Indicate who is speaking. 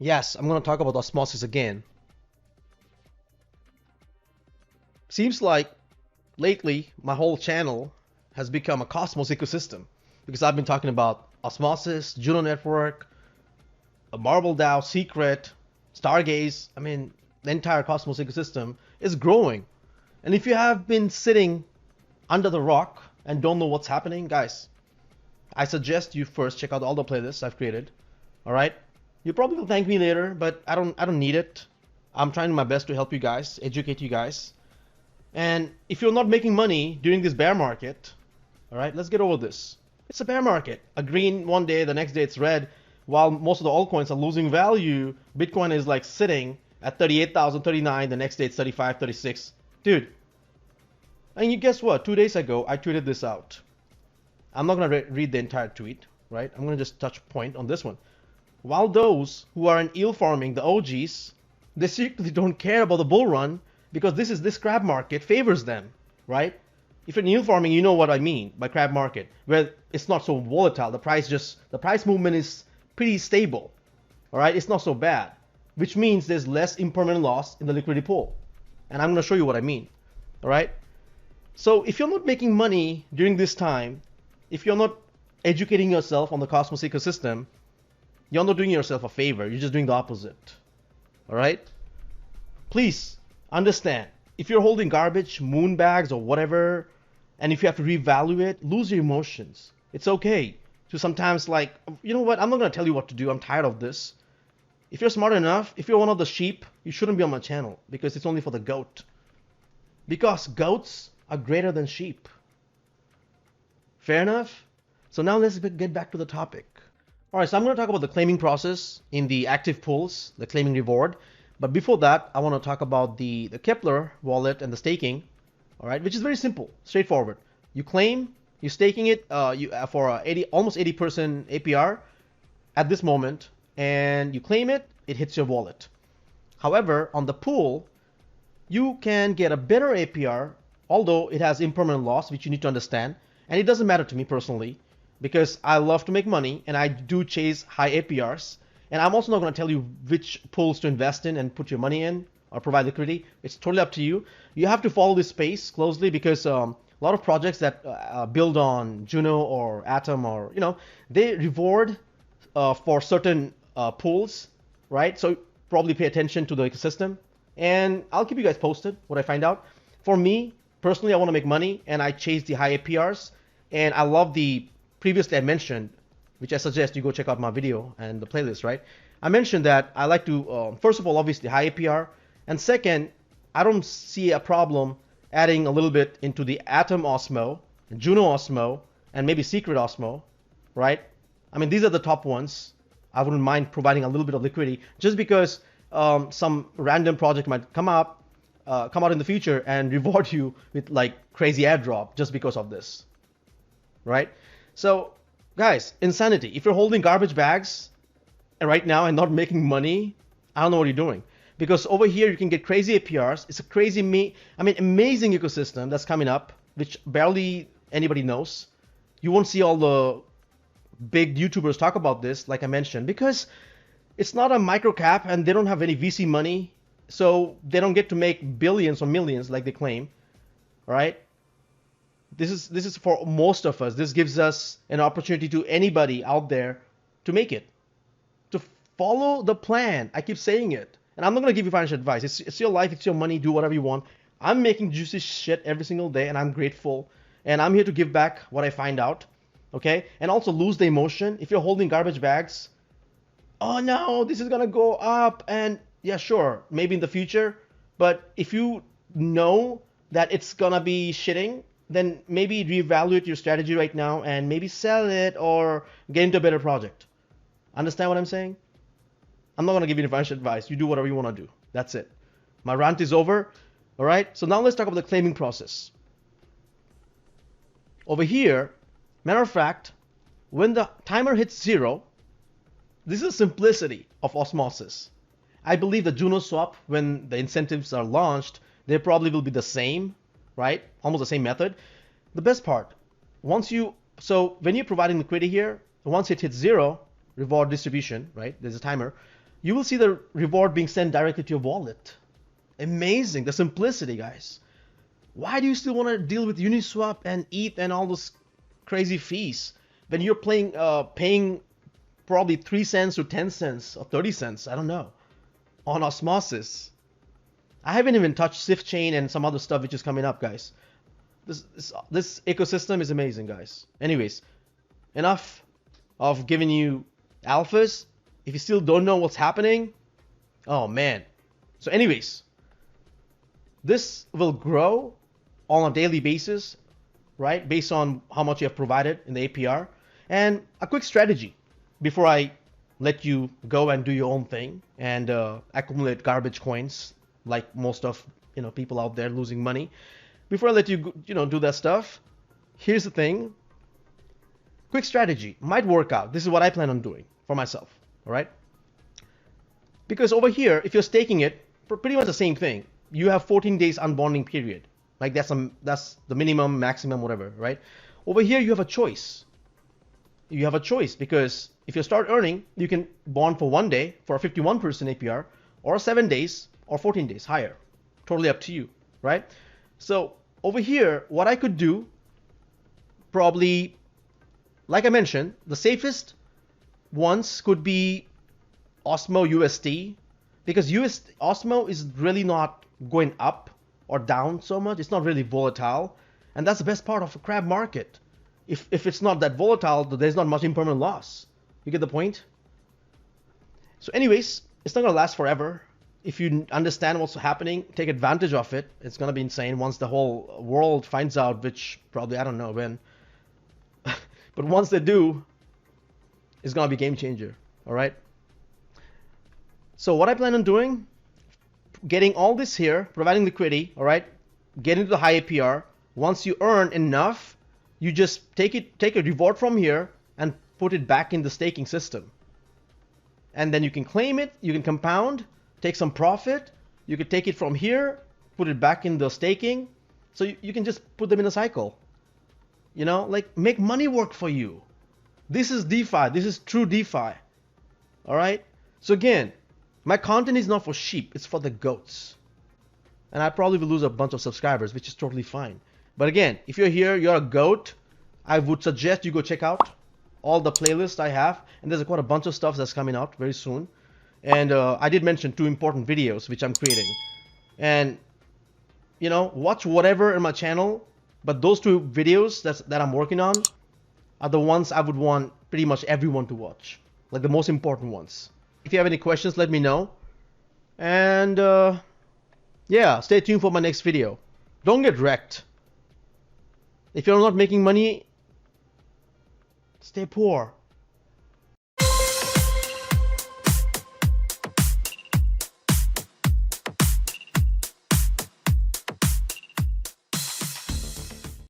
Speaker 1: Yes, I'm going to talk about osmosis again. Seems like lately my whole channel has become a Cosmos ecosystem because I've been talking about osmosis, Juno network, a Marble DAO, Secret, Stargaze. I mean, the entire Cosmos ecosystem is growing. And if you have been sitting under the rock and don't know what's happening, guys, I suggest you first check out all the playlists I've created. All right? You probably will thank me later, but I don't need it. I'm trying my best to help you guys, educate you guys. And if you're not making money during this bear market, all right, let's get over this. It's a bear market. A green one day, the next day it's red. While most of the altcoins are losing value, Bitcoin is like sitting at 38,039. The next day it's 35, 36. Dude, and you guess what? 2 days ago, I tweeted this out. I'm not going to read the entire tweet, right? I'm going to just touch point on this one. While those who are in eel farming, the OGs, they secretly don't care about the bull run because this crab market favors them, right? If you're in eel farming, you know what I mean by crab market, where it's not so volatile. The price movement is pretty stable, all right? It's not so bad, which means there's less impermanent loss in the liquidity pool. And I'm going to show you what I mean, all right? So if you're not making money during this time, if you're not educating yourself on the Cosmos ecosystem, you're not doing yourself a favor. You're just doing the opposite. All right? Please understand. If you're holding garbage, moon bags, or whatever, and if you have to revalue it, lose your emotions. It's okay to sometimes like, you know what? I'm not going to tell you what to do. I'm tired of this. If you're smart enough, if you're one of the sheep, you shouldn't be on my channel because it's only for the goat. Because goats are greater than sheep. Fair enough? So now let's get back to the topic. All right, so I'm going to talk about the claiming process in the active pools, the claiming reward. But before that, I want to talk about the Kepler wallet and the staking, all right, which is very simple, straightforward. You claim, you're staking it for almost 80% APR at this moment, and you claim it, it hits your wallet. However, on the pool, you can get a better APR, although it has impermanent loss, which you need to understand. And it doesn't matter to me personally because I love to make money and I do chase high APRs. And I'm also not going to tell you which pools to invest in and put your money in or provide liquidity. It's totally up to you. You have to follow this space closely because a lot of projects that build on Juno or Atom or, they reward for certain pools, right? So probably pay attention to the ecosystem. And I'll keep you guys posted what I find out. For me, personally, I want to make money and I chase the high APRs. And I love the previously I mentioned, which I suggest you go check out my video and the playlist, right? I mentioned that I like to, first of all, obviously high APR. And second, I don't see a problem adding a little bit into the Atom Osmo, Juno Osmo, and maybe Secret Osmo, right? I mean, these are the top ones. I wouldn't mind providing a little bit of liquidity just because some random project might come out in the future and reward you with like crazy airdrop just because of this, right? So guys, insanity. If you're holding garbage bags right now and not making money, I don't know what you're doing. Because over here you can get crazy APRs. It's a crazy, amazing ecosystem that's coming up, which barely anybody knows. You won't see all the big YouTubers talk about this, like I mentioned, because it's not a micro cap and they don't have any VC money. So they don't get to make billions or millions like they claim, right? This is for most of us. This gives us an opportunity to anybody out there to make it, to follow the plan. I keep saying it, and I'm not gonna give you financial advice. It's your life, it's your money. Do whatever you want. I'm making juicy shit every single day, and I'm grateful. And I'm here to give back what I find out, okay? And also lose the emotion. If you're holding garbage bags, oh no, this is gonna go up, and yeah, sure, maybe in the future. But if you know that it's gonna be shitting, then maybe reevaluate your strategy right now and maybe sell it or get into a better project. Understand what I'm saying? I'm not going to give you any financial advice. You do whatever you want to do. That's it. My rant is over. All right. So now let's talk about the claiming process. Over here, matter of fact, when the timer hits 0, this is the simplicity of osmosis. I believe the Juno swap, when the incentives are launched, they probably will be the same, right? Almost the same method. The best part, when you're providing liquidity here, once it hits 0, reward distribution, right? There's a timer. you will see the reward being sent directly to your wallet. Amazing, the simplicity, guys. Why do you still want to deal with Uniswap and ETH and all those crazy fees when you're paying probably 3 cents or 10 cents or 30 cents, I don't know, on Osmosis? I haven't even touched Swift Chain and some other stuff which is coming up, guys. This ecosystem is amazing, guys. Anyways, enough of giving you alphas. If you still don't know what's happening, oh man. So anyways, this will grow on a daily basis, right? Based on how much you have provided in the APR. And a quick strategy before I let you go and do your own thing and accumulate garbage coins like most of people out there losing money. Before I let you do that stuff, here's the thing. Quick strategy might work out. This is what I plan on doing for myself, all right? Because over here, if you're staking it, pretty much the same thing. You have 14 days unbonding period. Like that's the minimum, maximum, whatever, right? Over here, you have a choice. You have a choice because if you start earning, you can bond for 1 day for a 51% APR, or 7 days, or 14 days higher. Totally up to you, right? So over here, what I could do, probably, like I mentioned, the safest ones could be Osmo USD, because Osmo is really not going up or down so much. It's not really volatile, and that's the best part of a crab market. If it's not that volatile, there's not much impermanent loss. You get the point? So anyways, it's not gonna last forever. If you understand what's happening, take advantage of it. It's gonna be insane once the whole world finds out, which probably I don't know when. But once they do, it's gonna be a game changer. All right. So what I plan on doing, getting all this here, providing liquidity, all right, getting to the high APR. Once you earn enough, you just take a reward from here and put it back in the staking system. And then you can claim it, you can compound, take some profit, you could take it from here, put it back in the staking. So you can just put them in a cycle. Like make money work for you. This is DeFi, this is true DeFi. All right. So again, my content is not for sheep, it's for the goats. And I probably will lose a bunch of subscribers, which is totally fine. But again, if you're here, you're a goat, I would suggest you go check out all the playlists I have. And there's quite a bunch of stuff that's coming out very soon. And I did mention 2 important videos which I'm creating. And, watch whatever in my channel. But those 2 videos that I'm working on are the ones I would want pretty much everyone to watch. Like the most important ones. If you have any questions, let me know. And yeah, stay tuned for my next video. Don't get wrecked. If you're not making money, stay poor.